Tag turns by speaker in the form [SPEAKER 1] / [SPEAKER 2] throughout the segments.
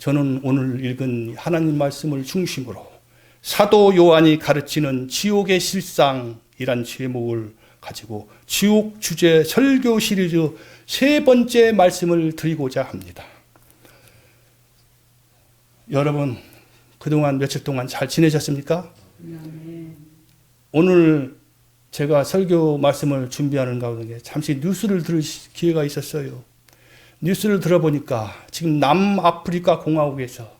[SPEAKER 1] 저는 오늘 읽은 하나님 말씀을 중심으로 사도 요한이 가르치는 지옥의 실상이란 제목을 가지고 지옥 주제 설교 시리즈 세 번째 말씀을 드리고자 합니다. 여러분, 그동안 며칠 동안 잘 지내셨습니까? 오늘 제가 설교 말씀을 준비하는 가운데 잠시 뉴스를 들을 기회가 있었어요. 뉴스를 들어보니까 지금 남아프리카 공화국에서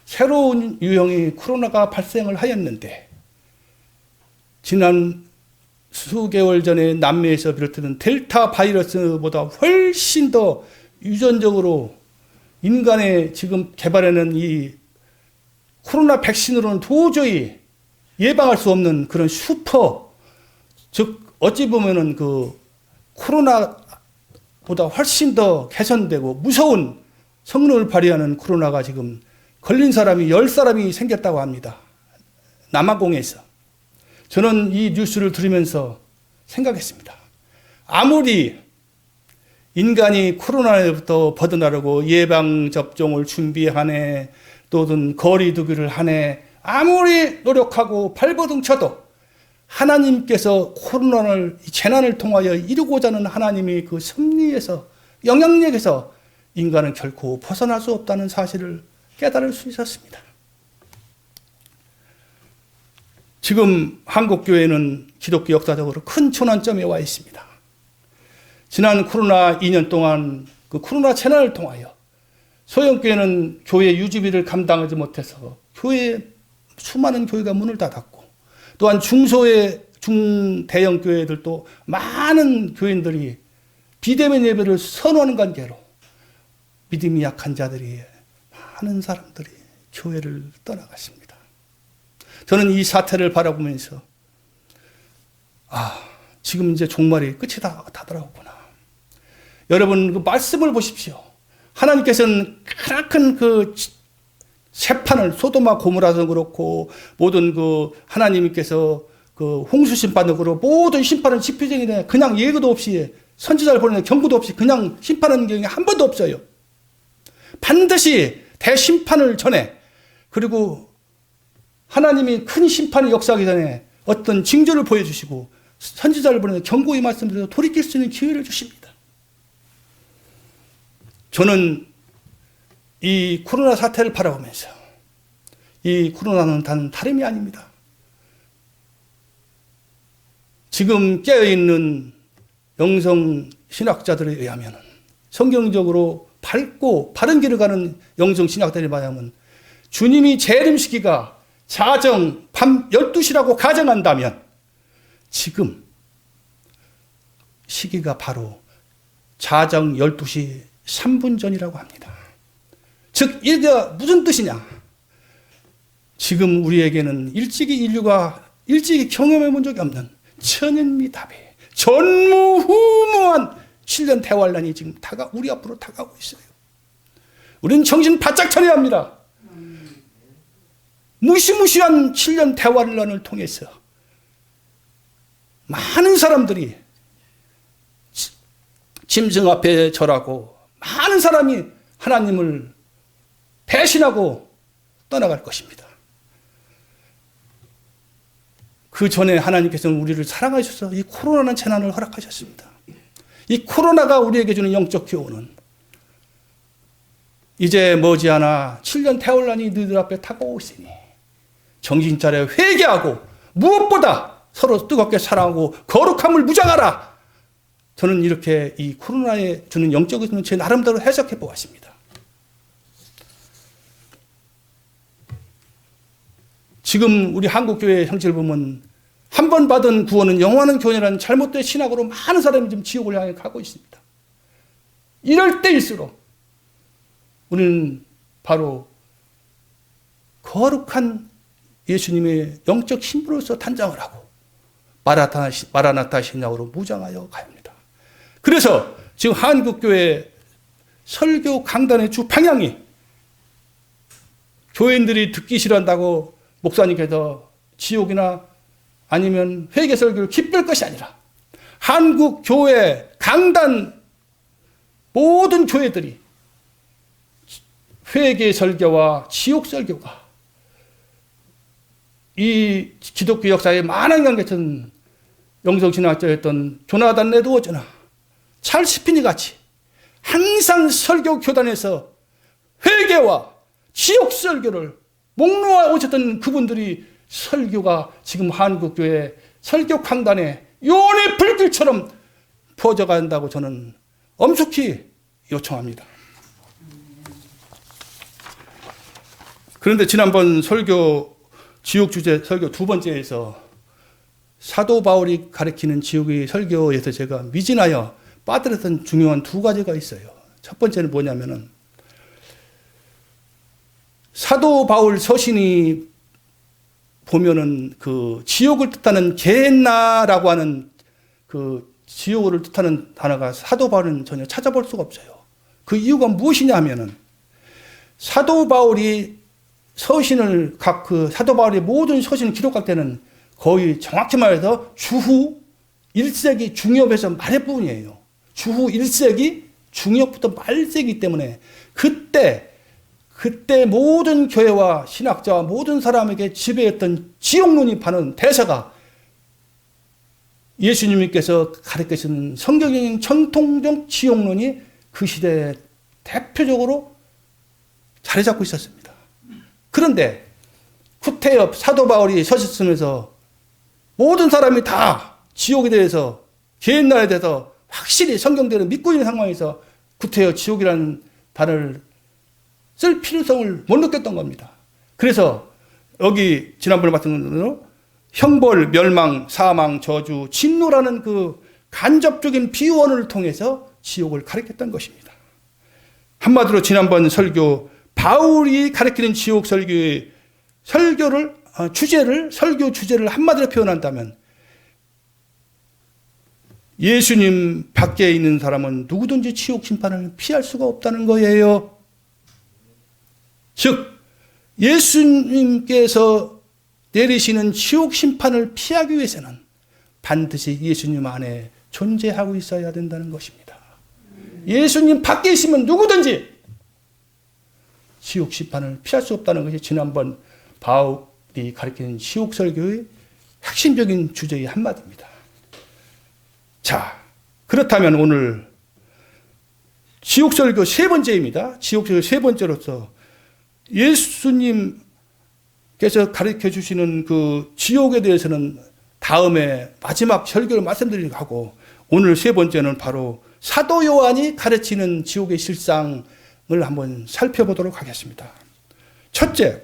[SPEAKER 1] 새로운 유형의 코로나가 발생을 하였는데, 지난 수개월 전에 남미에서 비롯된 델타 바이러스보다 훨씬 더 유전적으로 인간의 지금 개발해낸 이 코로나 백신으로는 도저히 예방할 수 없는 그런 슈퍼, 즉 어찌 보면은 그 코로나보다 훨씬 더 개선되고 무서운 성능을 발휘하는 코로나가 지금 걸린 사람이 10사람이 생겼다고 합니다. 남아공에서. 저는 이 뉴스를 들으면서 생각했습니다. 아무리 인간이 코로나로부터 벗어나려고 예방접종을 준비하네, 또는 거리 두기를 하네, 아무리 노력하고 발버둥 쳐도 하나님께서 코로나를, 재난을 통하여 이루고자 하는 하나님의 그 섭리에서, 영향력에서 인간은 결코 벗어날 수 없다는 사실을 깨달을 수 있었습니다. 지금 한국교회는 기독교 역사적으로 큰 전환점에 와 있습니다. 지난 코로나 2년 동안 그 코로나 재난을 통하여 소형교회는 교회 유지비를 감당하지 못해서 수많은 교회가 문을 닫았고, 또한 중대형 교회들도 많은 교인들이 비대면 예배를 선호하는 관계로 믿음이 약한 자들이, 많은 사람들이 교회를 떠나갔습니다. 저는 이 사태를 바라보면서 지금 이제 종말이 끝이 다 다가오구나. 여러분, 그 말씀을 보십시오. 하나님께서는 크나큰 그 재판을, 소돔과 고모라도 그렇고 모든 그 하나님께서 그 홍수 심판도 그렇고 모든 심판은 집회적이네, 그냥 예고도 없이, 선지자를 보내는 경고도 없이 그냥 심판하는 경우가 한 번도 없어요. 반드시 대심판을 전에, 그리고 하나님이 큰 심판을 역사하기 전에 어떤 징조를 보여주시고 선지자를 보내는 경고의 말씀으로 돌이킬 수 있는 기회를 주십니다. 저는 이 코로나 사태를 바라보면서 이 코로나는 단 다름이 아닙니다. 지금 깨어있는 영성 신학자들에 의하면, 성경적으로 밝고 바른 길을 가는 영성 신학자들에 의하면, 주님이 재림 시기가 자정 밤 12시라고 가정한다면 지금 시기가 바로 자정 12시 3분 전이라고 합니다. 즉 이게 무슨 뜻이냐? 지금 우리에게는 인류가 일찍이 경험해 본 적이 없는 천연미답의 전무후무한 7년 대환란이 지금 우리 앞으로 다가오고 있어요. 우리는 정신 바짝 차려야 합니다. 무시무시한 7년 대환란을 통해서 많은 사람들이 짐승 앞에 절하고, 많은 사람이 하나님을 배신하고 떠나갈 것입니다. 그 전에 하나님께서는 우리를 사랑하셔서 이 코로나는 재난을 허락하셨습니다. 이 코로나가 우리에게 주는 영적 교훈은, 이제 머지않아 7년 대환란이 너희들 앞에 다가오고 있으니 정신 차려 회개하고 무엇보다 서로 뜨겁게 사랑하고 거룩함을 무장하라. 저는 이렇게 이 코로나에 주는 영적인 제 나름대로 해석해 보았습니다. 지금 우리 한국교회 형제를 보면 한 번 받은 구원은 영원한 교훈이라는 잘못된 신학으로 많은 사람이 지금 지옥을 향해 가고 있습니다. 이럴 때일수록 우리는 바로 거룩한 예수님의 영적 신부로서 단장을 하고 마라나타 신약으로 무장하여 가야 합니다. 그래서 지금 한국교회 설교 강단의 주 방향이, 교인들이 듣기 싫어한다고 목사님께서 지옥이나 아니면 회개 설교를 기쁠 것이 아니라, 한국교회 강단 모든 교회들이 회개 설교와 지옥 설교가 이 기독교 역사에 많은 영향을 영성신학자였던 조나단 에드워즈나 찰스 피니 같이 항상 설교 교단에서 회개와 지옥 설교를 목놓아 오셨던 그분들이 설교가 지금 한국교회 설교 강단에 요원의 불길처럼 퍼져간다고 저는 엄숙히 요청합니다. 그런데 지난번 설교 지옥 주제 설교 두 번째에서 사도 바울이 가르치는 지옥의 설교에서 제가 미진하여 빠뜨렸던 중요한 두 가지가 있어요. 첫 번째는 뭐냐면은 사도 바울 서신이 보면은 그 지옥을 뜻하는 게헨나라고 하는 그 지옥을 뜻하는 단어가 사도 바울은 전혀 찾아볼 수가 없어요. 그 이유가 무엇이냐 하면은 사도 바울이 서신을 각 그 사도 바울의 모든 서신을 기록할 때는 거의 정확히 말해서 주후 1세기 중엽에서 말해부분이에요. 주후 1세기 중엽부터 말세기 때문에 그때 모든 교회와 신학자와 모든 사람에게 지배했던 지옥론이 파는 대사가 예수님께서 가르치신 성경적인 전통적 지옥론이 그 시대에 대표적으로 자리 잡고 있었습니다. 그런데 구태엽 사도 바울이 서신 쓰면서 모든 사람이 다 지옥에 대해서 게hen나에 대해서 확실히 성경대로 믿고 있는 상황에서 구태여 지옥이라는 단어를 쓸 필요성을 못 느꼈던 겁니다. 그래서 여기 지난번에 봤던 대로 형벌, 멸망, 사망, 저주, 진노라는 그 간접적인 비유언을 통해서 지옥을 가르쳤던 것입니다. 한마디로 지난번 설교 바울이 가르치는 지옥 설교의 설교 주제를 한마디로 표현한다면 예수님 밖에 있는 사람은 누구든지 지옥 심판을 피할 수가 없다는 거예요. 즉 예수님께서 내리시는 지옥 심판을 피하기 위해서는 반드시 예수님 안에 존재하고 있어야 된다는 것입니다. 예수님 밖에 있으면 누구든지 지옥 심판을 피할 수 없다는 것이 지난번 바울이 가르치는 지옥 설교의 핵심적인 주제의 한마디입니다. 자, 그렇다면 오늘 지옥 설교 세 번째입니다. 지옥 설교 세 번째로서 예수님께서 가르쳐 주시는 그 지옥에 대해서는 다음에 마지막 설교를 말씀드리려고 하고 오늘 세 번째는 바로 사도 요한이 가르치는 지옥의 실상을 한번 살펴보도록 하겠습니다. 첫째,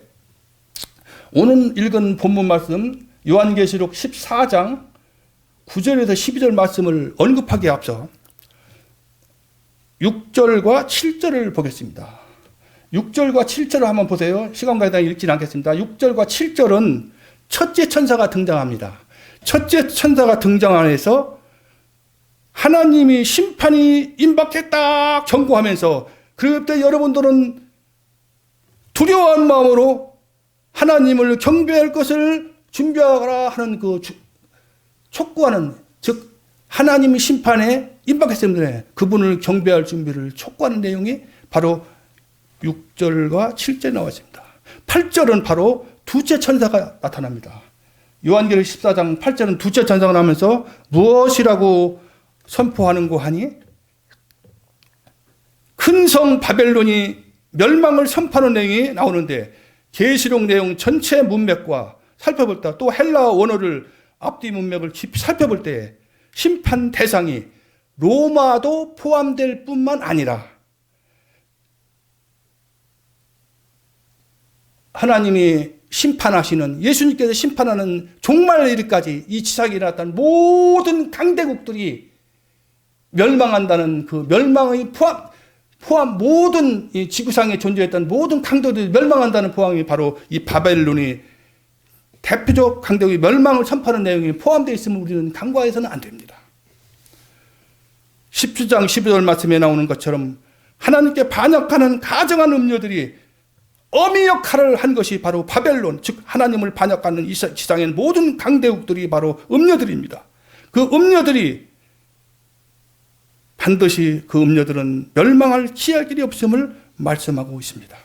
[SPEAKER 1] 오늘 읽은 본문 말씀 요한계시록 14장 9절에서 12절 말씀을 언급하기에 앞서 6절과 7절을 보겠습니다. 6절과 7절을 한번 보세요. 시간 관계상 읽지는 않겠습니다. 6절과 7절은 첫째 천사가 등장합니다. 첫째 천사가 등장하면서 하나님이 심판이 임박했다 경고하면서 그때 여러분들은 두려워한 마음으로 하나님을 경배할 것을 준비하라 하는 그 촉구하는, 즉 하나님의 심판에 임박했음에 그분을 경배할 준비를 촉구하는 내용이 바로 6절과 7절에 나와 있습니다. 8절은 바로 두째 천사가 나타납니다. 요한계시록 14장 8절은 두째 천사가 나오면서 무엇이라고 선포하는고 하니 큰 성 바벨론이 멸망을 선포하는 내용이 나오는데 계시록 내용 전체 문맥과 살펴볼 때 또 헬라어 원어를 앞뒤 문맥을 깊이 살펴볼 때 심판 대상이 로마도 포함될 뿐만 아니라 하나님이 심판하시는 예수님께서 심판하는 종말 이르까지 이 지상에 일어났던 모든 강대국들이 멸망한다는 그 멸망의 포함 모든 이 지구상에 존재했던 모든 강대국들이 멸망한다는 포함이 바로 이 바벨론이 대표적 강대국의 멸망을 선포하는 내용이 포함되어 있으면 우리는 간과해서는 안 됩니다. 17장 12절 말씀에 나오는 것처럼 하나님께 반역하는 가증한 음녀들이 어미 역할을 한 것이 바로 바벨론, 즉 하나님을 반역하는 이 지상의 모든 강대국들이 바로 음녀들입니다. 그 음녀들이 반드시 그 음녀들은 멸망할 피할 길이 없음을 말씀하고 있습니다.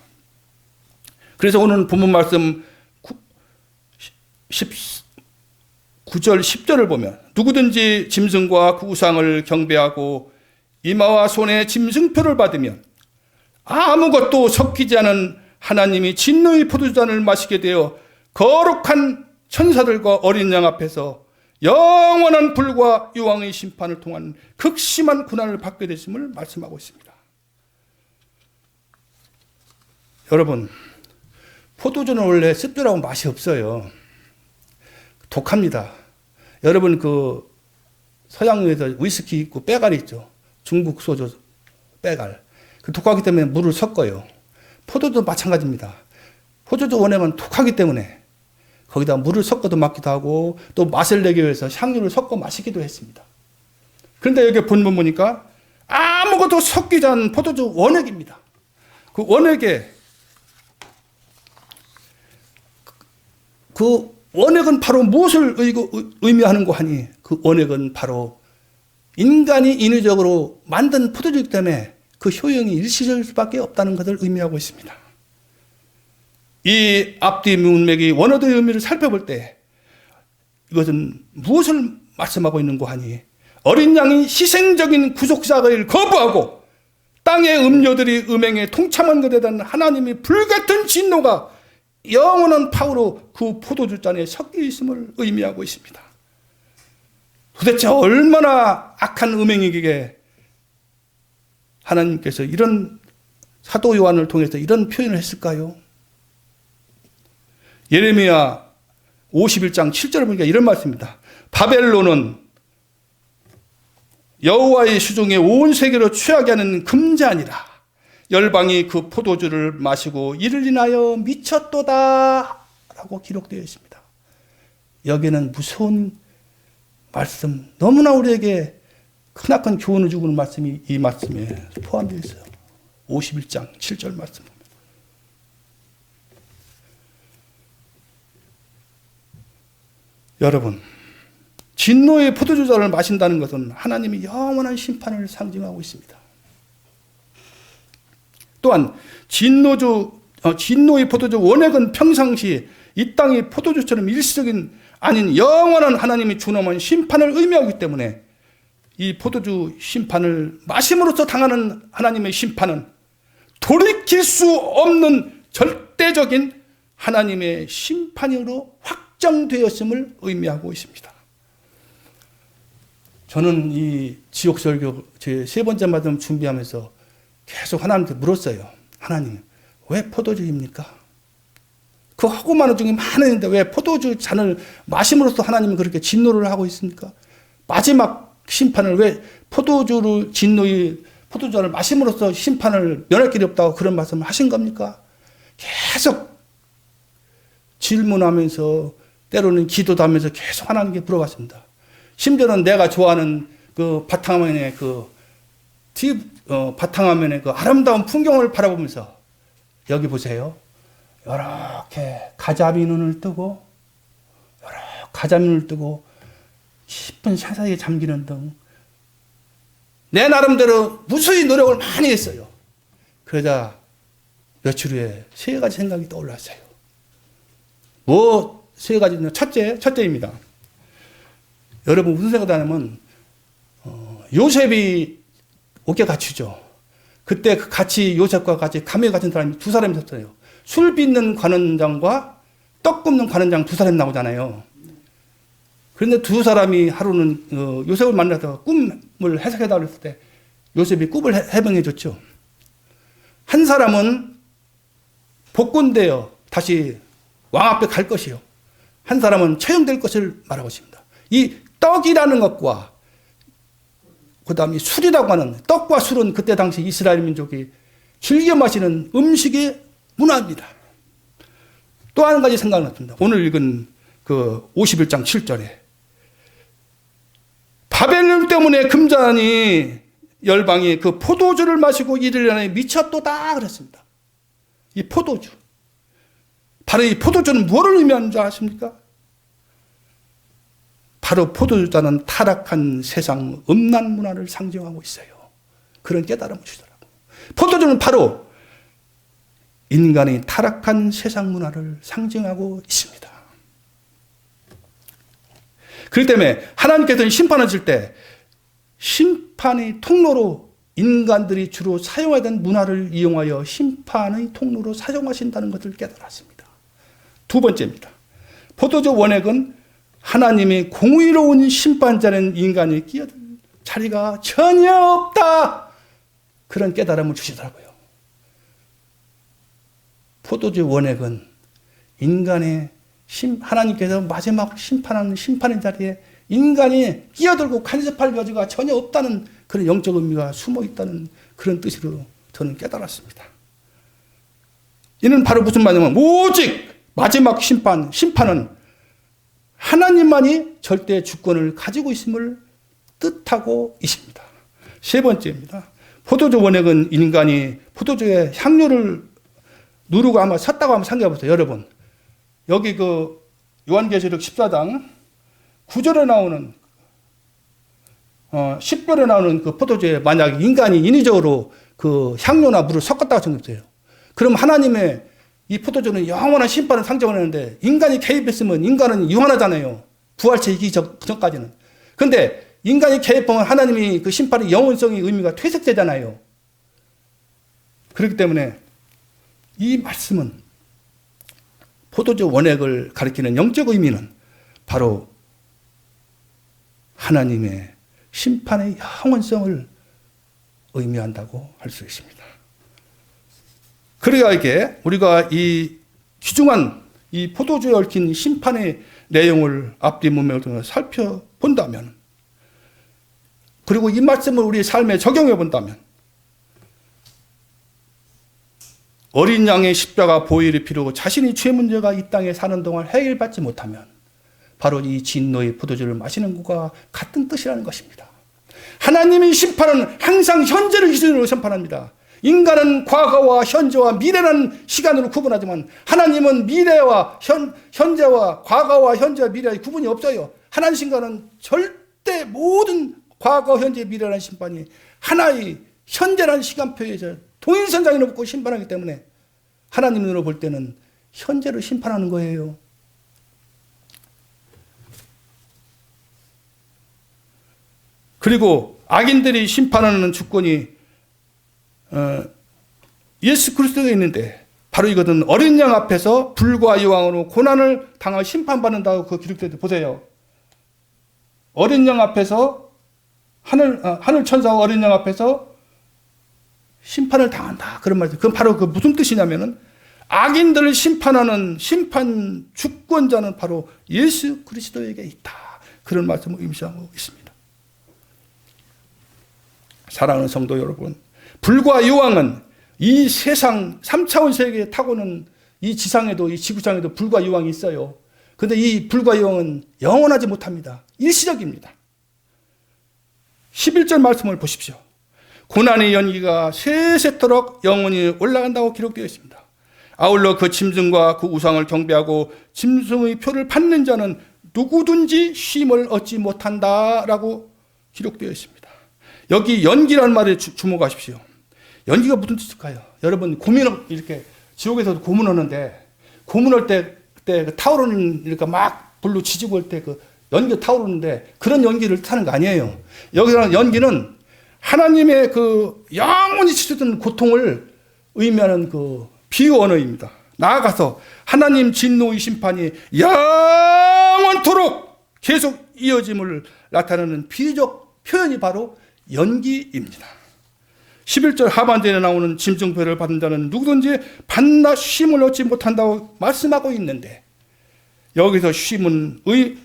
[SPEAKER 1] 그래서 오늘 본문 말씀 9절 10절을 보면 누구든지 짐승과 그 우상을 경배하고 이마와 손에 짐승표를 받으면 아무것도 섞이지 않은 하나님이 진노의 포도주잔을 마시게 되어 거룩한 천사들과 어린 양 앞에서 영원한 불과 유황의 심판을 통한 극심한 고난을 받게 되심을 말씀하고 있습니다. 여러분, 포도주는 원래 씁쓸하고 맛이 없어요. 독합니다. 여러분 그 서양에서 위스키 있고 빼갈 있죠. 중국 소주 빼갈. 그 독하기 때문에 물을 섞어요. 포도도 마찬가지입니다. 포도주 원액은 독하기 때문에 거기다 물을 섞어도 마기도 하고 또 맛을 내기 위해서 향유를 섞어 마시기도 했습니다. 그런데 여기 본문 보니까 아무것도 섞이지 않은 포도주 원액입니다. 그 원액에 그 원액은 바로 무엇을 의미하는고 하니 그 원액은 바로 인간이 인위적으로 만든 포도주이기 때문에 그 효용이 일시적일 수밖에 없다는 것을 의미하고 있습니다. 이 앞뒤 문맥이 원어도의 의미를 살펴볼 때 이것은 무엇을 말씀하고 있는고 하니 어린 양이 희생적인 구속사를 거부하고 땅의 음료들이 음행에 통참한 것에 대한 하나님의 불같은 진노가 영원한 파워로 그 포도주잔에 섞여 있음을 의미하고 있습니다. 도대체 얼마나 악한 음행이기에 하나님께서 이런 사도 요한을 통해서 이런 표현을 했을까요? 예레미야 51장 7절을 보니까 이런 말씀입니다. 바벨론은 여호와의 수종에 온 세계로 취하게 하는 금잔이라. 열방이 그 포도주를 마시고 이를 인하여 미쳤도다 라고 기록되어 있습니다. 여기는 무서운 말씀, 너무나 우리에게 크나큰 교훈을 주는 말씀이 이 말씀에 포함되어 있어요. 51장 7절 말씀 보면. 여러분, 진노의 포도주잔을 마신다는 것은 하나님이 영원한 심판을 상징하고 있습니다. 또한 진노의 포도주 원액은 평상시 이 땅의 포도주처럼 일시적인 아닌 영원한 하나님이 준엄한 심판을 의미하기 때문에 이 포도주 심판을 마심으로써 당하는 하나님의 심판은 돌이킬 수 없는 절대적인 하나님의 심판으로 확정되었음을 의미하고 있습니다. 저는 이 지옥설교 제 3번째 말씀 준비하면서 계속 하나님한테 물었어요. 하나님, 왜 포도주입니까? 그 하고 많은 중에 많은데 왜 포도주 잔을 마심으로써 하나님은 그렇게 진노를 하고 있습니까? 마지막 심판을 왜 포도주잔을 마심으로써 심판을 면할 길이 없다고 그런 말씀을 하신 겁니까? 계속 질문하면서 때로는 기도도 하면서 계속 하나님께 물어봤습니다. 심지어는 내가 좋아하는 그 바탕화면에 바탕화면에 그 아름다운 풍경을 바라보면서 여기 보세요. 이렇게 가자미 눈을 뜨고 깊은 사사에 잠기는 등 내 나름대로 무수히 노력을 많이 했어요. 그러자 며칠 후에 3가지 생각이 떠올랐어요. 뭐 3가지냐? 첫째입니다. 여러분 무슨 생각하냐면 요셉이 옥에 갇히죠. 그때 같이 요셉과 같이 감옥에 갇힌 사람이 2사람이 있었어요. 술 빚는 관원장과 떡 굽는 관원장 2사람이 나오잖아요. 그런데 2사람이 하루는 요셉을 만나서 꿈을 해석해달라고 했을 때 요셉이 꿈을 해명해 줬죠. 한 사람은 복군되어 다시 왕 앞에 갈 것이요. 한 사람은 처형될 것을 말하고 있습니다. 이 떡이라는 것과 그 다음에 술이라고 하는 떡과 술은 그때 당시 이스라엘 민족이 즐겨 마시는 음식의 문화입니다. 또 한 가지 생각났습니다. 오늘 읽은 그 51장 7절에 바벨론 때문에 금잔이 열방이 그 포도주를 마시고 이를 안에 미쳤도다 그랬습니다. 이 포도주. 바로 이 포도주는 무엇을 의미하는 줄 아십니까? 바로 포도주자는 타락한 세상 음란 문화를 상징하고 있어요. 그런 깨달음을 주더라고요. 포도주는 바로 인간의 타락한 세상 문화를 상징하고 있습니다. 그렇기 때문에 하나님께서는 심판하실 때 심판의 통로로 인간들이 주로 사용하던 문화를 이용하여 심판의 통로로 사용하신다는 것을 깨달았습니다. 두 번째입니다. 포도주 원액은 하나님의 공의로운 심판자는 인간이 끼어들 자리가 전혀 없다. 그런 깨달음을 주시더라고요. 포도주 원액은 인간의 하나님께서 마지막 심판하는 심판의 자리에 인간이 끼어들고 간섭할 여지가 전혀 없다는 그런 영적 의미가 숨어 있다는 그런 뜻으로 저는 깨달았습니다. 이는 바로 무슨 말이냐면 오직 마지막 심판은 하나님만이 절대 주권을 가지고 있음을 뜻하고 있습니다. 세 번째입니다. 포도주 원액은 인간이 포도주의 향료를 누르고 아마 섰다고 한번 생각해 보세요. 여러분, 여기 그 요한계시록 14장 9절에 나오는 10절에 나오는 그 포도주에 만약 인간이 인위적으로 그 향료나 물을 섞었다고 생각해보세요. 그럼 하나님의 이 포도주는 영원한 심판을 상징을 하는데 인간이 개입했으면 인간은 유한하잖아요. 부활체 이기 전까지는. 그런데 인간이 개입하면 하나님이 그 심판의 영원성의 의미가 퇴색되잖아요. 그렇기 때문에 이 말씀은 포도주 원액을 가리키는 영적 의미는 바로 하나님의 심판의 영원성을 의미한다고 할 수 있습니다. 그래야 이게 우리가 이 귀중한 이 포도주에 얽힌 심판의 내용을 앞뒤 문맥을 통해서 살펴본다면, 그리고 이 말씀을 우리 삶에 적용해 본다면, 어린 양의 십자가 보혈이 필요고 자신이 죄 문제가 이 땅에 사는 동안 해결받지 못하면 바로 이 진노의 포도주를 마시는 것과 같은 뜻이라는 것입니다. 하나님의 심판은 항상 현재를 기준으로 심판합니다. 인간은 과거와 현재와 미래라는 시간으로 구분하지만 하나님은 미래와 현재와 과거와 현재와 미래의 구분이 없어요. 하나님 심판은 절대 모든 과거, 현재, 미래라는 심판이 하나의 현재라는 시간표에서 동일선상에 놓고 심판하기 때문에 하나님 눈으로 볼 때는 현재를 심판하는 거예요. 그리고 악인들이 심판하는 주권이 예수 그리스도가 있는데 바로 이것은 어린 양 앞에서 불과 여왕으로 고난을 당하여 심판받는다고 그 기록되어 보세요. 어린 양 앞에서 하늘 천사와 어린 양 앞에서 심판을 당한다. 그런 말이죠. 그건 바로 그 무슨 뜻이냐면은 악인들을 심판하는 심판 주권자는 바로 예수 그리스도에게 있다. 그런 말씀을 의미하고 있습니다. 사랑하는 성도 여러분, 불과 여왕은 이 세상 3차원 세계에 타고는 이 지상에도 이 지구상에도 불과 여왕이 있어요. 그런데 이 불과 여왕은 영원하지 못합니다. 일시적입니다. 11절 말씀을 보십시오. 고난의 연기가 세세토록 영원히 올라간다고 기록되어 있습니다. 아울러 그 짐승과 그 우상을 경배하고 짐승의 표를 받는 자는 누구든지 쉼을 얻지 못한다라고 기록되어 있습니다. 여기 연기라는 말에 주목하십시오. 연기가 무슨 뜻일까요? 여러분 고민을 이렇게 지옥에서도 고문하는데 고문할 때 그때 그 타오르는 이렇게 막 불로 지지고 할 때 그 연기 타오르는데 그런 연기를 뜻하는 거 아니에요. 여기서 연기는 하나님의 그 영원히 치솟는 고통을 의미하는 그 비유 언어입니다. 나아가서 하나님 진노의 심판이 영원토록 계속 이어짐을 나타내는 비유적 표현이 바로 연기입니다. 11절 하반절에 나오는 짐승표를 받은 자는 누구든지 반나 쉼을 얻지 못한다고 말씀하고 있는데 여기서 쉼은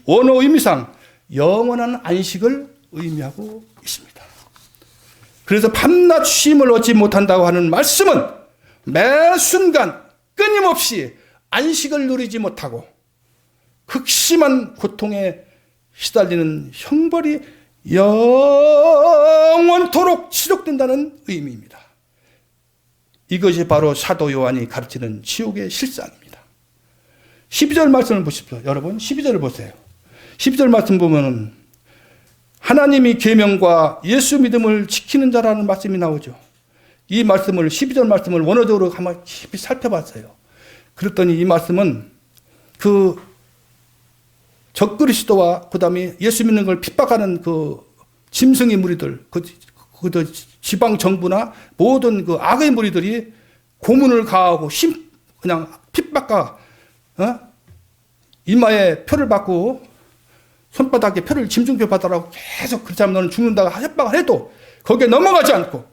[SPEAKER 1] 원어 의미상 영원한 안식을 의미하고 있습니다. 그래서 밤낮 쉼을 얻지 못한다고 하는 말씀은 매 순간 끊임없이 안식을 누리지 못하고 극심한 고통에 시달리는 형벌이 영원토록 지속된다는 의미입니다. 이것이 바로 사도 요한이 가르치는 지옥의 실상입니다. 12절 말씀을 보십시오. 여러분 12절을 보세요. 12절 말씀 보면은 하나님이 계명과 예수 믿음을 지키는 자라는 말씀이 나오죠. 이 말씀을 12절 말씀을 원어적으로 한번 깊이 살펴봤어요. 그랬더니 이 말씀은 그 적그리스도와 그다음에 예수 믿는 걸 핍박하는 그 짐승의 무리들, 그 지방 정부나 모든 그 악의 무리들이 고문을 가하고 그냥 핍박과 이마에 표를 받고 손바닥에 표를 짐승표 받으라고 계속 그렇지 않으면 너는 죽는다고 협박을 해도 거기에 넘어가지 않고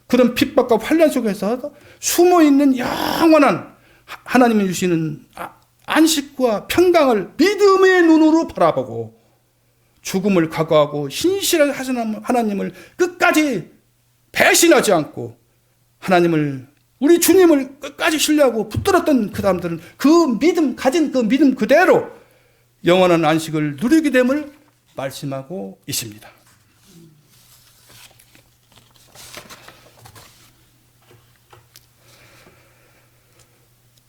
[SPEAKER 1] 그런 핍박과 환난 속에서 숨어있는 영원한 하나님이 주시는 안식과 평강을 믿음의 눈으로 바라보고 죽음을 각오하고 신실하게 하시는 하나님을 끝까지 배신하지 않고 하나님을 우리 주님을 끝까지 신뢰하고 붙들었던 그 사람들은 그 믿음 가진 그 믿음 그대로 영원한 안식을 누리게 됨을 말씀하고 있습니다.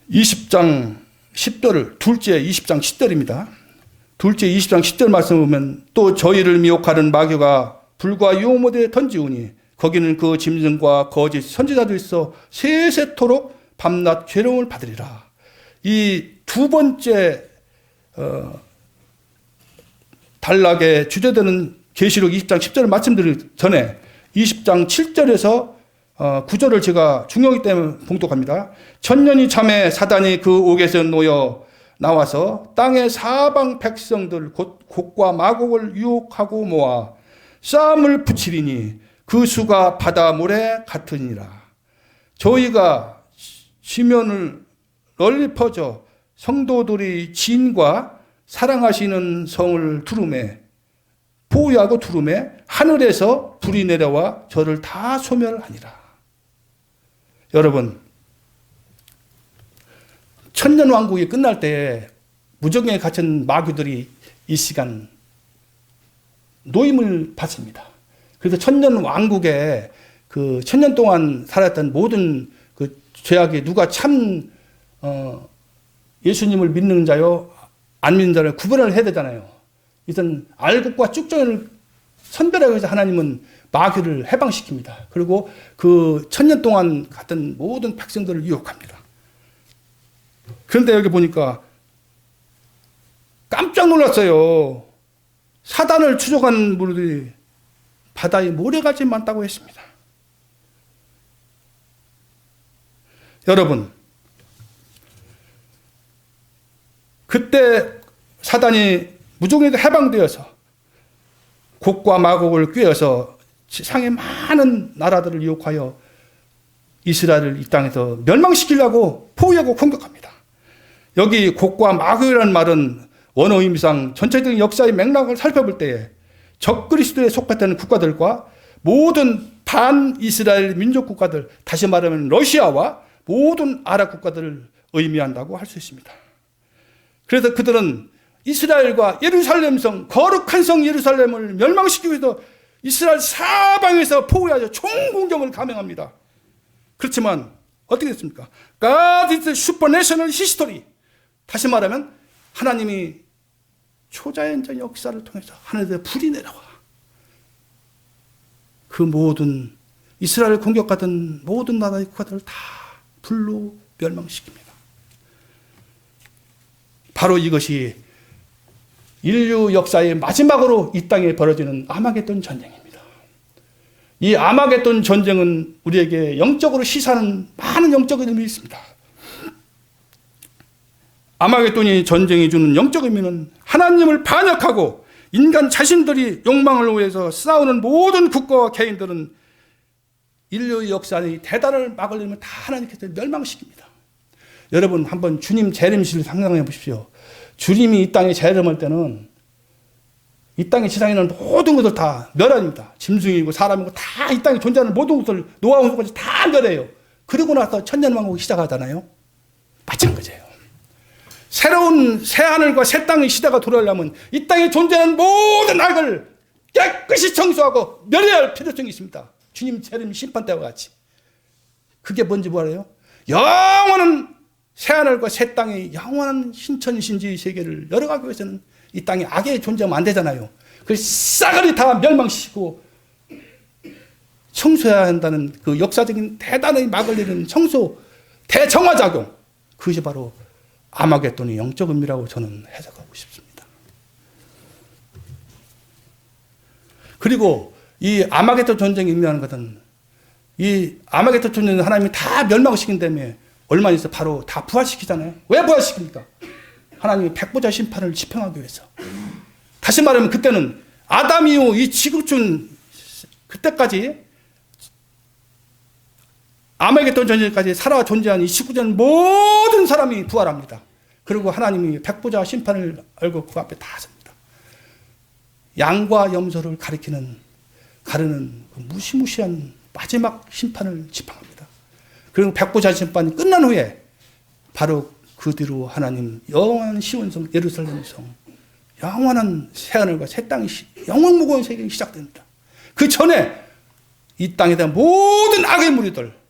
[SPEAKER 1] (20장 10절을) 둘째 20장 10절입니다. 둘째 20장 10절 말씀을 보면 또 저희를 미혹하는 마귀가 불과 유모대에 던지우니 거기는 그 짐승과 거짓 선지자도 있어 세세토록 밤낮 괴로움을 받으리라. 이 두 번째 단락에 주제되는 계시록 20장 10절을 말씀드리기 전에 20장 7절에서 9절을 제가 중요하기 때문에 봉독합니다. 천년이 참에 사단이 그 옥에서 놓여 나와서 땅의 사방 백성들 곧 곡과 마곡을 유혹하고 모아 싸움을 붙이리니 그 수가 바다 모래 같으니라. 저희가 지면을 널리 퍼져 성도들이 진과 사랑하시는 성을 두루매 보유하고 두루매 하늘에서 불이 내려와 저를 다 소멸하니라. 여러분, 천년왕국이 끝날 때 무정에 갇힌 마귀들이 이 시간 노임을 받습니다. 그래서 천년왕국에 그 천년 동안 살았던 모든 그 죄악이 누가 참 예수님을 믿는 자요 안 믿는 자를 구분을 해야 되잖아요. 이전 알곡과 쭉정을 선별하기 위해서 하나님은 마귀를 해방시킵니다. 그리고 그 천년 동안 갔던 모든 백성들을 유혹합니다. 그런데 여기 보니까 깜짝 놀랐어요. 사단을 추종한 무리들이 바다에 모래같이 많다고 했습니다. 여러분, 그때 사단이 무종에게 해방되어서 곡과 마곡을 꿰어서 세상의 많은 나라들을 유혹하여 이스라엘을 이 땅에서 멸망시키려고 포위하고 공격합니다. 여기 곡과 마곡이라는 말은 원어 의미상 전체적인 역사의 맥락을 살펴볼 때에 적그리스도에 속했던 국가들과 모든 반 이스라엘 민족 국가들, 다시 말하면 러시아와 모든 아랍 국가들을 의미한다고 할 수 있습니다. 그래서 그들은 이스라엘과 예루살렘 성, 거룩한 성 예루살렘을 멸망시키기 위해서 이스라엘 사방에서 포위하여 총공격을 감행합니다. 그렇지만 어떻게 됐습니까? God is supernatural history. 다시 말하면 하나님이 초자연적 역사를 통해서 하늘에서 불이 내려와 그 모든 이스라엘 공격하던 모든 나라의 국가들을 다 불로 멸망시킵니다. 바로 이것이 인류 역사의 마지막으로 이 땅에 벌어지는 아마겟돈 전쟁입니다. 이 아마겟돈 전쟁은 우리에게 영적으로 시사하는 많은 영적인 의미가 있습니다. 아마겟돈이 전쟁이 주는 영적 의미는 하나님을 반역하고 인간 자신들이 욕망을 위해서 싸우는 모든 국가와 개인들은 인류의 역사의 대단을 막으려면 다 하나님께서 멸망시킵니다. 여러분 한번 주님 재림식을 상상해 보십시오. 주님이 이 땅에 재림할 때는 이 땅의 지상에 있는 모든 것들 다 멸합니다. 짐승이고 사람이고 다 이 땅에 존재하는 모든 것들 노아온 것까지 다 멸해요. 그러고 나서 천년왕국이 시작하잖아요. 마찬가지예요. 새로운 새하늘과 새 땅의 시대가 돌아오려면 이 땅에 존재하는 모든 악을 깨끗이 청소하고 멸해야 할 필요성이 있습니다. 주님 재림 심판 때와 같이. 그게 뭔지 뭐래요? 영원한 새하늘과 새 땅의 영원한 신천신지의 세계를 열어가기 위해서는 이 땅에 악의 존재하면 안 되잖아요. 그래서 싸그리 다 멸망시키고 청소해야 한다는 그 역사적인 대단히 막을 내리는 청소 대정화작용, 그것이 바로 아마겟돈의 영적 의미라고 저는 해석하고 싶습니다. 그리고 이 아마겟돈 전쟁이 의미하는 것은 이 아마겟돈 전쟁은 하나님이 다 멸망시킨 다음에 얼마 있어 바로 다 부활시키잖아요. 왜 부활시킵니까? 하나님이 백보자 심판을 집행하기 위해서. 다시 말하면 그때는 아담 이후 이 지구촌 그때까지 아마겟돈 전쟁까지 살아 존재한 이 지구촌 모든 사람이 부활합니다. 그리고 하나님이 백보자 심판을 알고 그 앞에 다 섭니다. 양과 염소를 가르는 그 무시무시한 마지막 심판을 집행합니다. 그리고 백보자 심판이 끝난 후에 바로 그 뒤로 하나님 영원한 시온성 예루살렘 성 영원한 새하늘과 새 땅이 영원 무거운 세계가 시작됩니다. 그 전에 이 땅에 대한 모든 악의 무리들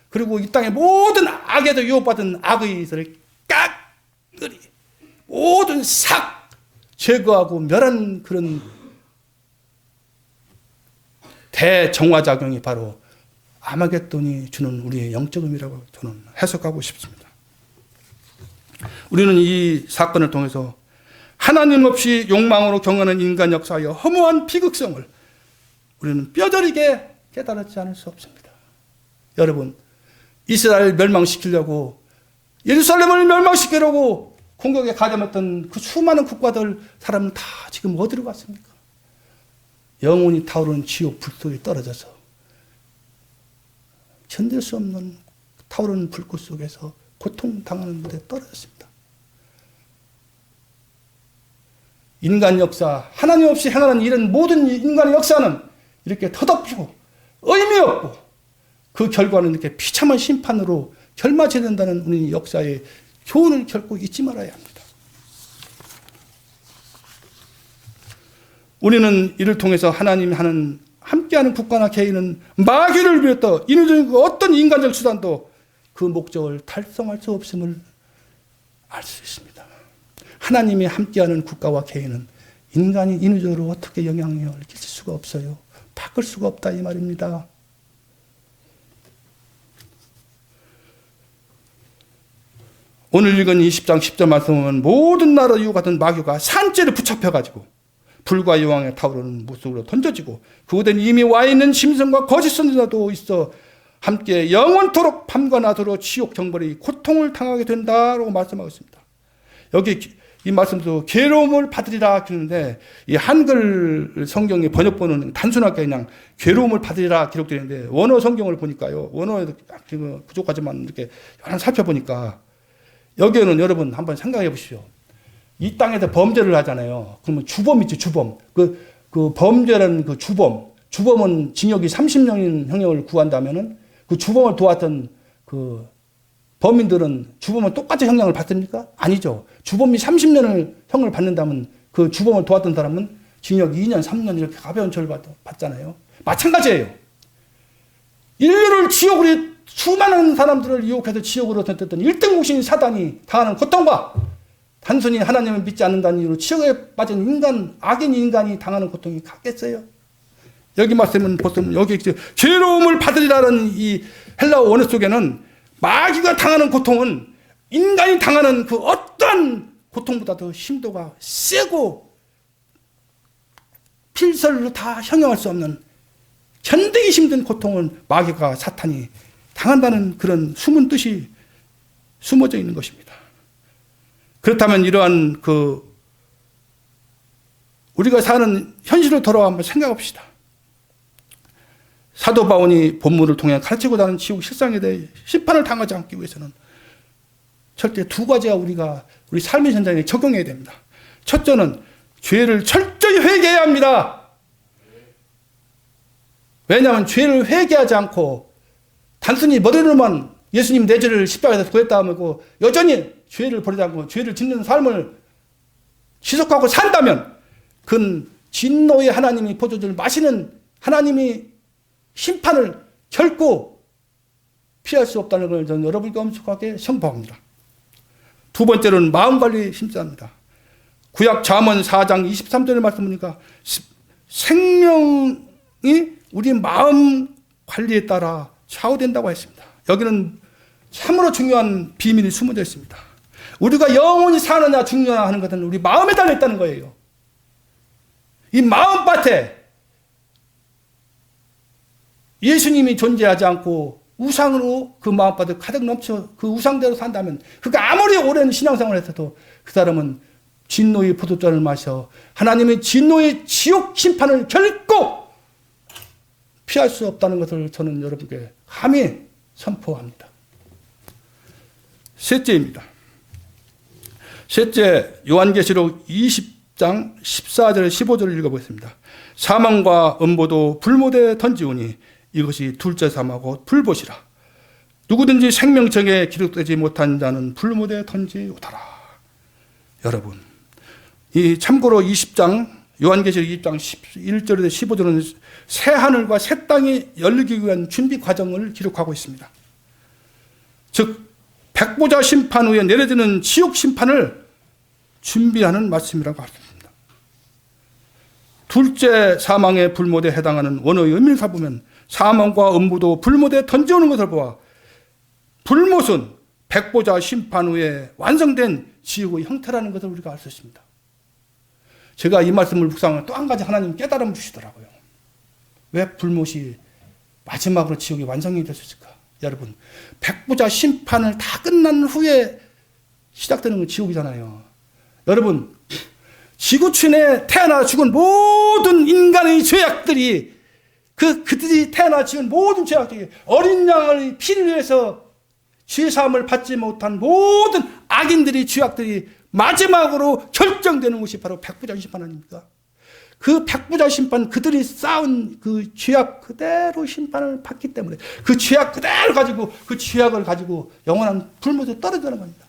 [SPEAKER 1] 그리고 이 땅의 모든 악에도 유혹받은 악의들을 깍그리 모든 삭 제거하고 멸한 그런 대정화작용이 바로 아마겟돈이 주는 우리의 영적 의미라고 저는 해석하고 싶습니다. 우리는 이 사건을 통해서 하나님 없이 욕망으로 경하는 인간 역사의 허무한 비극성을 우리는 뼈저리게 깨달지 않을 수 없습니다. 여러분, 이스라엘 멸망시키려고 예루살렘을 멸망시키려고 공격에 가담했던 그 수많은 국가들 사람은 다 지금 어디로 갔습니까? 영원히 타오르는 지옥 불속에 떨어져서 견딜 수 없는 타오르는 불꽃 속에서 고통당하는 데 떨어졌습니다. 인간 역사, 하나님 없이 행하는 이런 모든 인간의 역사는 이렇게 터덮이고 의미 없고 그 결과는 이렇게 비참한 심판으로 결말이 된다는 우리 역사의 교훈을 결코 잊지 말아야 합니다. 우리는 이를 통해서 하나님이 하는 함께하는 국가나 개인은 마귀를 비롯해 인위적인 어떤 인간적 수단도 그 목적을 달성할 수 없음을 알 수 있습니다. 하나님이 함께하는 국가와 개인은 인간이 인위적으로 어떻게 영향력을 끼칠 수가 없어요. 바꿀 수가 없다 이 말입니다. 오늘 읽은 20장 10절 말씀은 모든 나라 이와 같은 마귀가 산재를 붙잡혀가지고 불과 여왕에 타오르는 모습으로 던져지고 그곳엔 이미 와 있는 짐승과 거짓 선지자도 있어 함께 영원토록 밤과 낮으로 지옥 정벌이 고통을 당하게 된다라고 말씀하고 있습니다. 여기 이 말씀도 괴로움을 받으리라 하는데 이 한글 성경의 번역본은 단순하게 그냥 괴로움을 받으리라 기록되어 있는데 원어 성경을 보니까요. 원어에도 부족하지만 이렇게 살펴보니까 여기에는 여러분 한번 생각해 보십시오. 이 땅에서 범죄를 하잖아요. 그러면 주범 있죠, 주범. 그 범죄라는 그 주범은 징역이 30년인 형량을 구한다면은 그 주범을 도왔던 그 범인들은 주범은 똑같은 형량을 받습니까? 아니죠. 주범이 30년을 형을 받는다면 그 주범을 도왔던 사람은 징역 2년, 3년 이렇게 가벼운 처를 받잖아요. 마찬가지예요. 인류를 지옥으로 수많은 사람들을 유혹해서 지옥으로 던졌던 1등 곡신 사단이 당하는 고통과 단순히 하나님을 믿지 않는다는 이유로 지옥에 빠진 인간, 악인 인간이 당하는 고통이 같겠어요? 여기 말씀은 보시면 여기 괴로움을 받으리라는 이 헬라어 원어 속에는 마귀가 당하는 고통은 인간이 당하는 그 어떠한 고통보다도 심도가 세고 필설로 다 형용할 수 없는 견디기 힘든 고통은 마귀가 사탄이 당한다는 그런 숨은 뜻이 숨어져 있는 것입니다. 그렇다면 이러한 우리가 사는 현실로 돌아와 한번 생각해 봅시다. 사도 바울이 본문을 통해 가르치고 다는 지옥 실상에 대해 심판을 당하지 않기 위해서는 절대 두 가지가 우리 삶의 현장에 적용해야 됩니다. 첫째는 죄를 철저히 회개해야 합니다. 왜냐하면 죄를 회개하지 않고 단순히 머리로만 예수님 내 죄를 십자가에서 구했다 하고 여전히 죄를 버리지 않고 죄를 짓는 삶을 지속하고 산다면 그건 진노의 하나님이 포도주를 마시는 하나님이 심판을 결코 피할 수 없다는 걸 저는 여러분께 엄숙하게 선포합니다. 두 번째로는 마음관리 힘써합니다. 구약 잠언 4장 23절의 말씀 보니까 생명이 우리 마음 관리에 따라 좌우된다고 했습니다. 여기는 참으로 중요한 비밀이 숨어져 있습니다. 우리가 영원히 사느냐 죽느냐 하는 것은 우리 마음에 달려있다는 거예요. 이 마음밭에 예수님이 존재하지 않고 우상으로 그 마음밭에 가득 넘쳐 그 우상대로 산다면 그가 아무리 오랜 신앙생활을 했어도 그 사람은 진노의 포도주를 마셔 하나님의 진노의 지옥 심판을 결코 피할 수 없다는 것을 저는 여러분께 감히 선포합니다. 셋째입니다. 셋째, 요한계시록 20장 14절 15절을 읽어보겠습니다. 사망과 음보도 불못에 던지우니 이것이 둘째 사망하고 불못이라. 누구든지 생명책에 기록되지 못한 자는 불못에 던지우다라. 여러분, 이 참고로 20장 요한계시록 20장 11절에서 15절은 새 하늘과 새 땅이 열리기 위한 준비 과정을 기록하고 있습니다. 즉 백보자 심판 후에 내려지는 지옥 심판을 준비하는 말씀이라고 하십니다. 둘째 사망의 불못에 해당하는 원어의 의미를 살펴보면 사망과 음부도 불못에 던져오는 것을 보아 불못은 백보자 심판 후에 완성된 지옥의 형태라는 것을 우리가 알 수 있습니다. 제가 이 말씀을 묵상하면 또 한 가지 하나님 깨달음을 주시더라고요. 왜 불못이 마지막으로 지옥이 완성이 됐을까? 여러분, 백보자 심판을 다 끝난 후에 시작되는 건 지옥이잖아요. 여러분, 지구촌에 태어나 죽은 모든 인간의 죄악들이 그들이 태어나 죽은 모든 죄악들이 어린 양의 피를 위해서 죄사함을 받지 못한 모든 악인들의 죄악들이 마지막으로 결정되는 것이 바로 백보자 심판 아닙니까? 그 백보자 심판, 그들이 쌓은 그 죄악 그대로 심판을 받기 때문에 그 죄악 그대로 가지고 그 죄악을 가지고 영원한 불못에 떨어지는 겁니다.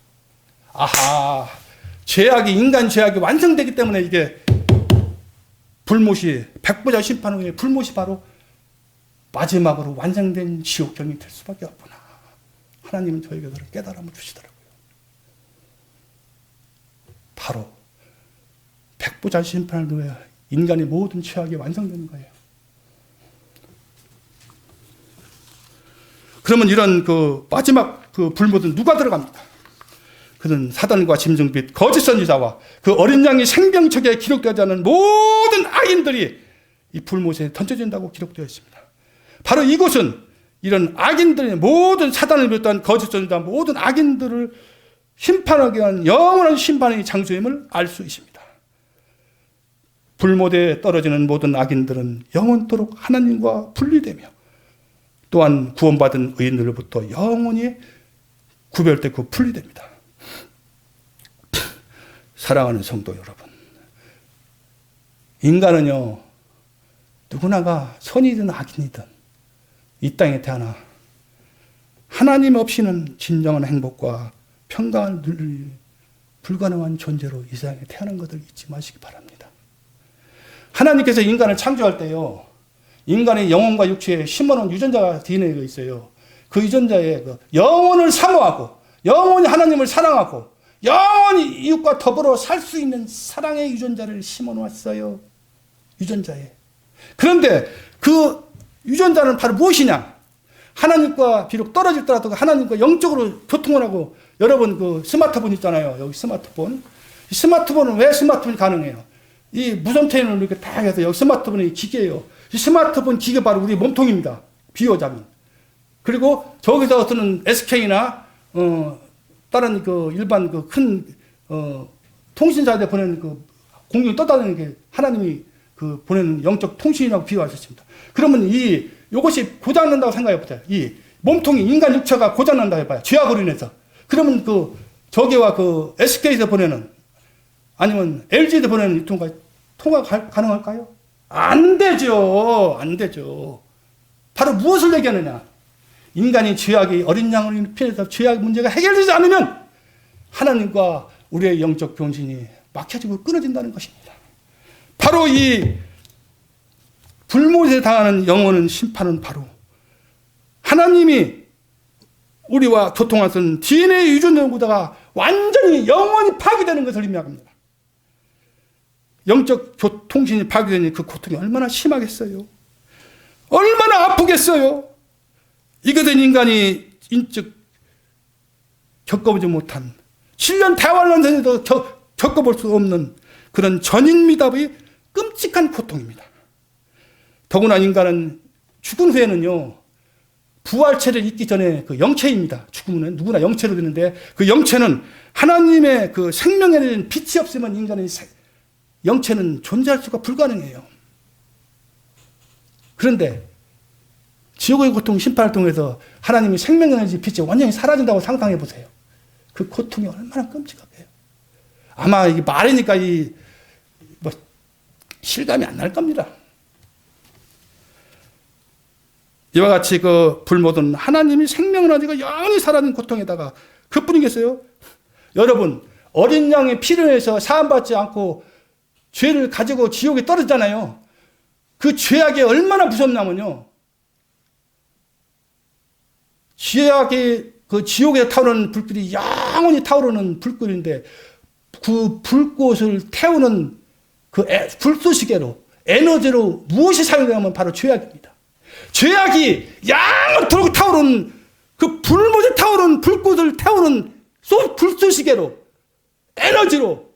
[SPEAKER 1] 아하, 죄악이 인간 죄악이 완성되기 때문에 이게 불못이 백보자 심판 후에 불못이 바로 마지막으로 완성된 지옥경이 될 수밖에 없구나. 하나님은 저에게 그런 깨달음을 주시더라고요. 바로 백보자 심판을 위해 인간의 모든 죄악이 완성되는 거예요. 그러면 이런 그 마지막 그 불못은 누가 들어갑니까? 그는 사단과 짐승빛 거짓 선지자와 그 어린 양의 생명책에 기록되지 않은 모든 악인들이 이 불못에 던져진다고 기록되어 있습니다. 바로 이곳은 이런 악인들의 모든 사단을 비롯한 거짓 선지자 모든 악인들을 심판하기 위한 영원한 심판의 장소임을 알 수 있습니다. 불못에 떨어지는 모든 악인들은 영원토록 하나님과 분리되며 또한 구원받은 의인들로부터 영원히 구별되고 분리됩니다. 사랑하는 성도 여러분, 인간은요 누구나가 선이든 악인이든 이 땅에 태어나 하나님 없이는 진정한 행복과 평강을 누릴 불가능한 존재로 이 세상에 태어난 것을 잊지 마시기 바랍니다. 하나님께서 인간을 창조할 때요, 인간의 영혼과 육체에 심어놓은 유전자가 DNA가 있어요. 그 유전자에 그 영혼을 사모하고 영원히 하나님을 사랑하고 영원히 이웃과 더불어 살 수 있는 사랑의 유전자를 심어놓았어요. 유전자에. 그런데 그 유전자는 바로 무엇이냐? 하나님과 비록 떨어질더라도 하나님과 영적으로 교통을 하고, 여러분 그 스마트폰 있잖아요. 여기 스마트폰. 이 스마트폰은 왜 스마트폰이 가능해요? 이 무선테이프를 이렇게 다 해서 여기 스마트폰이 기계예요. 이 스마트폰 기계 바로 우리 몸통입니다. 비유하자면. 그리고 저기서 쓰는 SK나 다른 그 일반 그 큰 통신사에 보내는 그 공중에 떠다니는 게 하나님이 그 보내는 영적 통신이라고 비유할 수 있습니다. 그러면 이것이 고장난다고 생각해 보세요. 이 몸통이 인간 육체가 고장난다 해봐요. 죄악으로 인해서. 그러면 그 저기와 그 SK에서 보내는 아니면 LG에서 보내는 유통과 통화가 가능할까요? 안 되죠. 안 되죠. 바로 무엇을 얘기하느냐? 인간이 죄악이 어린 양을 피해서 죄악 문제가 해결되지 않으면 하나님과 우리의 영적 교신이 막혀지고 끊어진다는 것입니다. 바로 이 불못에 당하는 영원한 심판은 바로 하나님이 우리와 교통하던 DNA 유전자가 완전히 영원히 파괴되는 것을 의미합니다. 영적 통신이 파괴되니 그 고통이 얼마나 심하겠어요. 얼마나 아프겠어요. 이거든 인간이 인적 겪어보지 못한 7년 대환란에도 겪어볼 수 없는 그런 전인미답의 끔찍한 고통입니다. 더구나 인간은 죽은 후에는요, 부활체를 잊기 전에 그 영체입니다. 죽으면 누구나 영체로 되는데 그 영체는 하나님의 그 생명에 대한 빛이 없으면 인간의 영체는 존재할 수가 불가능해요. 그런데 지옥의 고통 심판을 통해서 하나님이 생명의 빛이 완전히 사라진다고 상상해 보세요. 그 고통이 얼마나 끔찍하게요. 아마 이게 말이니까 실감이 안 날 겁니다. 이와 같이 그 불모든 하나님이 생명을 가지고 영원히 사라진 고통에다가 그뿐이겠어요? 여러분, 어린 양의 피를 내서 사함받지 않고 죄를 가지고 지옥에 떨어지잖아요. 그 죄악이 얼마나 무섭냐면요. 죄악이 그 지옥에 타오르는 불길이 영원히 타오르는 불길인데 그 불꽃을 태우는 그 불쏘시개로 에너지로 무엇이 사용되냐면 바로 죄악입니다. 죄악이 양으로 타오르는 그 불모에 타오르는 불꽃을 태우는 불쏘시개로 에너지로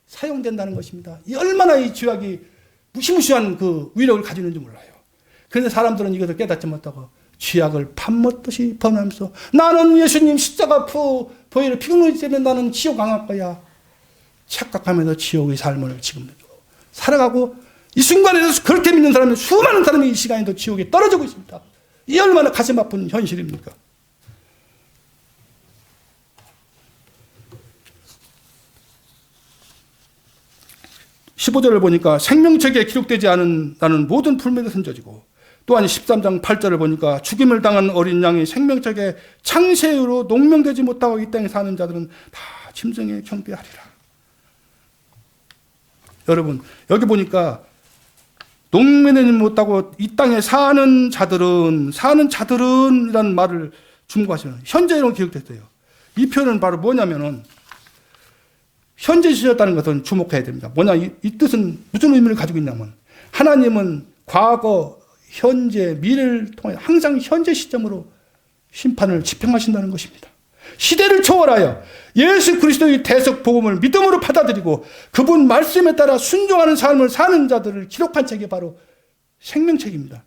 [SPEAKER 1] 사용된다는 것입니다. 얼마나 이 죄악이 무시무시한 그 위력을 가지고 있는지 몰라요. 그런데 사람들은 이것을 깨닫지 못하고 죄악을 밤먹듯이 범하면서 나는 예수님 십자가 보혈의 피경을 때문에 나는 지옥 안 갈 거야. 착각하면서 지옥의 삶을 지금 살아가고 이 순간에도 그렇게 믿는 사람은 수많은 사람이 이 시간에도 지옥에 떨어지고 있습니다. 이 얼마나 가슴 아픈 현실입니까? (15절을) 보니까 생명책에 기록되지 않은 모든 불멸이 선져지고, 또한 13장 8절을 보니까 죽임을 당한 어린 양이 생명책에 창세유로 농명되지 못하고 이 땅에 사는 자들은 다 짐승에 경배하리라. 여러분, 여기 보니까 농민이 못하고 이 땅에 사는 자들은 이라는 말을 중과하시는 현재로 기록됐어요. 이 표현은 바로 뭐냐면은 현재 시였다는 것은 주목해야 됩니다. 뭐냐, 이 뜻은 무슨 의미를 가지고 있냐면 하나님은 과거, 현재, 미래를 통해 항상 현재 시점으로 심판을 집행하신다는 것입니다. 시대를 초월하여 예수 그리스도의 대속 복음을 믿음으로 받아들이고 그분 말씀에 따라 순종하는 삶을 사는 자들을 기록한 책이 바로 생명책입니다.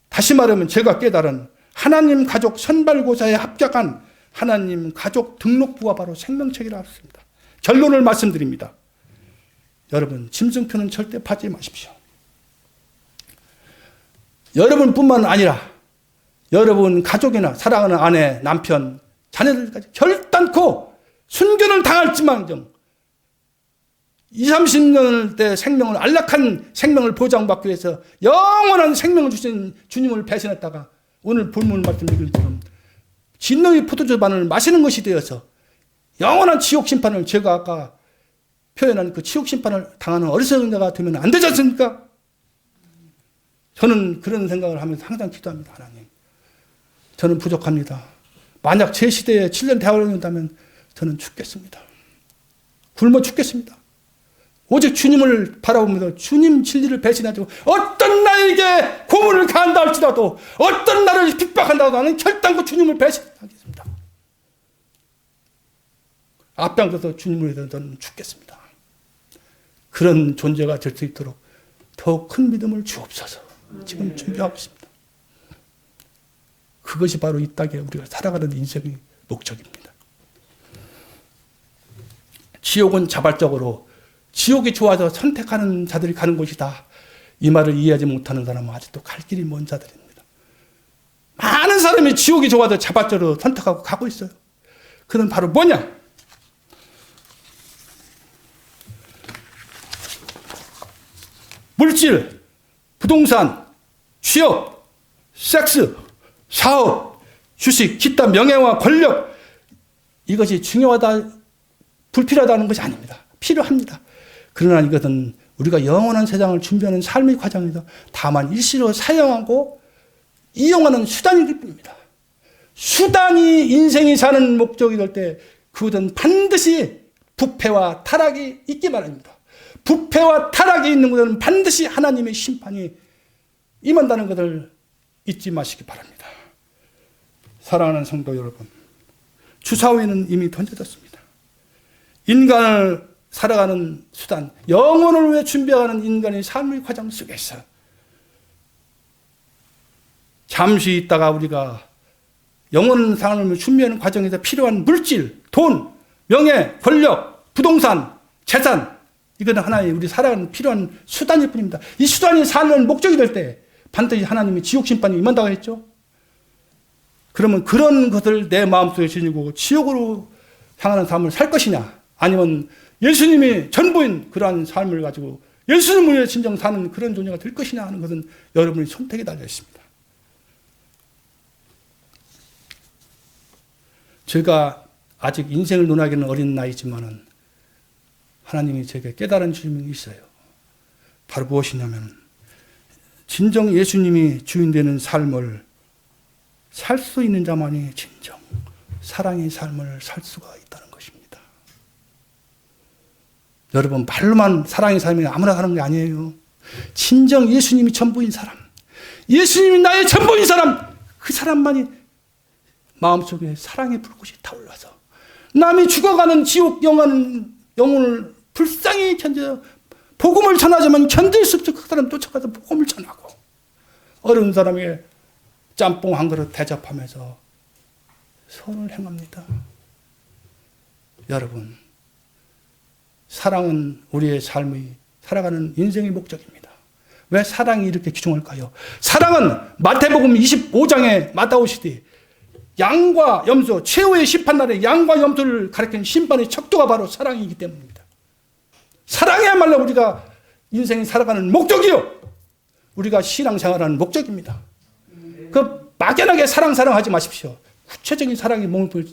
[SPEAKER 1] 다시 말하면 제가 깨달은 하나님 가족 선발고사에 합격한 하나님 가족 등록부가 바로 생명책이라 했습니다. 결론을 말씀드립니다. 여러분, 짐승표는 절대 파지 마십시오. 여러분뿐만 아니라 여러분 가족이나 사랑하는 아내, 남편, 자녀들까지 결단코 순교를 당할지만정 20, 30년을 때 생명을 안락한 생명을 보장받기 위해서 영원한 생명을 주신 주님을 배신했다가 오늘 본문 말씀 읽은 것처럼 진노의 포도주반을 마시는 것이 되어서 영원한 지옥 심판을, 제가 아까 표현한 그 지옥 심판을 당하는 어리석은 자가 되면 안 되지 않습니까? 저는 그런 생각을 하면서 항상 기도합니다. 하나님, 저는 부족합니다. 만약 제 시대에 7년 대화를 한다면 저는 죽겠습니다. 굶어 죽겠습니다. 오직 주님을 바라보면서 주님 진리를 배신하지 않고 어떤 나에게 고문을 가한다 할지라도, 어떤 나를 핍박한다고 나는 결단코 주님을 배신하겠습니다. 앞장서서 주님을 위해서 저는 죽겠습니다. 그런 존재가 될 수 있도록 더 큰 믿음을 주옵소서. 지금 준비하고 있습니다. 그것이 바로 이 땅에 우리가 살아가는 인생의 목적입니다. 지옥은 자발적으로 지옥이 좋아서 선택하는 자들이 가는 곳이다. 이 말을 이해하지 못하는 사람은 아직도 갈 길이 먼 자들입니다. 많은 사람이 지옥이 좋아서 자발적으로 선택하고 가고 있어요. 그는 바로 뭐냐? 물질, 부동산, 취업, 섹스, 사업, 주식, 기타 명예와 권력, 이것이 중요하다, 불필요하다는 것이 아닙니다. 필요합니다. 그러나 이것은 우리가 영원한 세상을 준비하는 삶의 과정에서 다만 일시로 사용하고 이용하는 수단일 뿐입니다. 수단이 인생이 사는 목적이 될 때 그것은 반드시 부패와 타락이 있기 마련입니다. 부패와 타락이 있는 곳에는 반드시 하나님의 심판이 임한다는 것을 잊지 마시기 바랍니다. 사랑하는 성도 여러분, 주사위는 이미 던져졌습니다. 인간을 살아가는 수단, 영혼을 위해 준비하는 인간의 삶의 과정 속에서 잠시 있다가 우리가 영혼 삶을 준비하는 과정에서 필요한 물질, 돈, 명예, 권력, 부동산, 재산, 이거는 하나의 우리 살아가는 필요한 수단일 뿐입니다. 이 수단이 삶의 목적이 될 때 반드시 하나님이 지옥 심판이 임한다고 했죠. 그러면 그런 것을 내 마음속에 지니고 지옥으로 향하는 삶을 살 것이냐, 아니면 예수님이 전부인 그러한 삶을 가지고 예수님을 위해 진정 사는 그런 존재가 될 것이냐 하는 것은 여러분의 선택에 달려 있습니다. 제가 아직 인생을 논하기는 어린 나이지만은 하나님이 제게 깨달은 질문이 있어요. 바로 무엇이냐면, 진정 예수님이 주인 되는 삶을 살 수 있는 자만이 진정 사랑의 삶을 살 수가 있다는 것입니다. 여러분, 말로만 사랑의 삶이 아무나 사는 게 아니에요. 진정 예수님이 전부인 사람, 예수님이 나의 전부인 사람, 그 사람만이 마음속에 사랑의 불꽃이 타올라서 남이 죽어가는 지옥 영혼을 불쌍히 견뎌 복음을 전하지만 견딜 수 없죠. 그 사람 쫓아가서 복음을 전하고, 어려운 사람에게 짬뽕 한 그릇 대접하면서 선을 행합니다. 여러분, 사랑은 우리의 삶의 살아가는 인생의 목적입니다. 왜 사랑이 이렇게 귀중할까요? 사랑은 마태복음 25장에 마다오시되 양과 염소, 최후의 심판날에 양과 염소를 가리키는 심판의 척도가 바로 사랑이기 때문입니다. 사랑이야말로 우리가 인생을 살아가는 목적이요, 우리가 신앙생활하는 목적입니다. 그 막연하게 사랑하지 마십시오. 구체적인 사랑의 몸을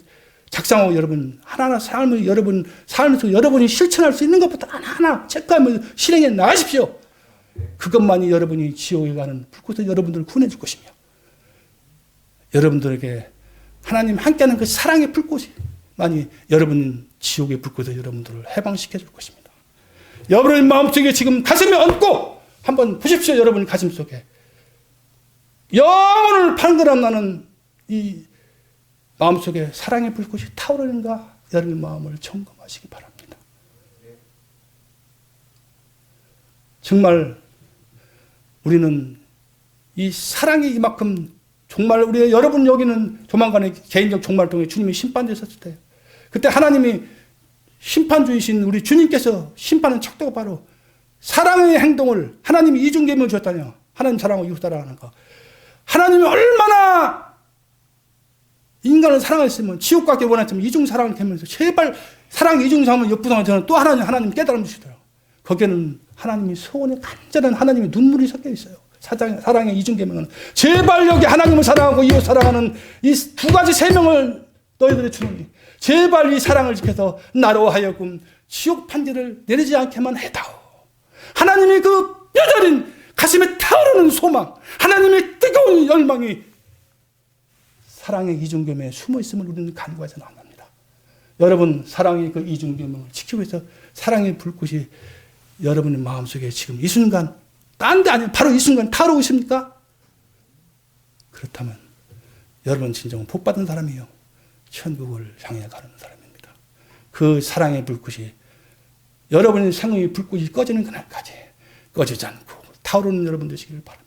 [SPEAKER 1] 작성하고 여러분 하나하나 삶에서 여러분이 실천할 수 있는 것부터 하나하나 체크하면서 실행해 나가십시오. 그것만이 여러분이 지옥에 가는 불꽃에서 여러분들을 구원해 줄 것이며, 여러분들에게 하나님 함께하는 그 사랑의 불꽃이만이 여러분 지옥의 불꽃에서 여러분들을 해방시켜 줄 것입니다. 여러분의 마음속에 지금 가슴에 얹고 한번 보십시오. 여러분 가슴 속에 영혼을 판결함나는 이 마음속에 사랑의 불꽃이 타오르는가, 여러분의 마음을 점검하시기 바랍니다. 정말 우리는 이 사랑이 이만큼, 정말 우리 여러분 여기는 조만간에 개인적 종말통에 주님이 심판되셨을 때, 그때 하나님이 심판주이신 우리 주님께서 심판하는 척도가 바로 사랑의 행동을, 하나님이 이중계명을 주었다냐, 하나님 사랑하고 이웃 사랑하는 거. 하나님이 얼마나 인간을 사랑했으면, 지옥 가기 원했으면 이중 사랑을 계면서 제발 사랑 이중 사랑을 역부상을 저는 또 하나님 깨달음 주시더라고요. 거기에는 하나님이 소원의 간절한 하나님의 눈물이 섞여 있어요. 사랑의 이중 계명은 제발 여기 하나님을 사랑하고 이웃 사랑하는 이 두 가지 세명을 너희들이 주노니 제발 이 사랑을 지켜서 나로 하여금 지옥 판결을 내리지 않게만 해다오. 하나님의 그 뼈저린 가슴에 타오르는 소망, 하나님의 뜨거운 열망이 사랑의 이중계명에 숨어 있음을 우리는 간구해서는 안 합니다. 여러분, 사랑의 그 이중계명을 지키기 위해서 사랑의 불꽃이 여러분의 마음속에 지금 이 순간, 딴 데 아니면 바로 이 순간 타오르고 있습니까? 그렇다면 여러분 진정은 복받은 사람이요, 천국을 향해 가는 사람입니다. 그 사랑의 불꽃이, 여러분의 생의 불꽃이 꺼지는 그날까지 꺼지지 않고 타오르는 여러분 되시기를 바랍니다.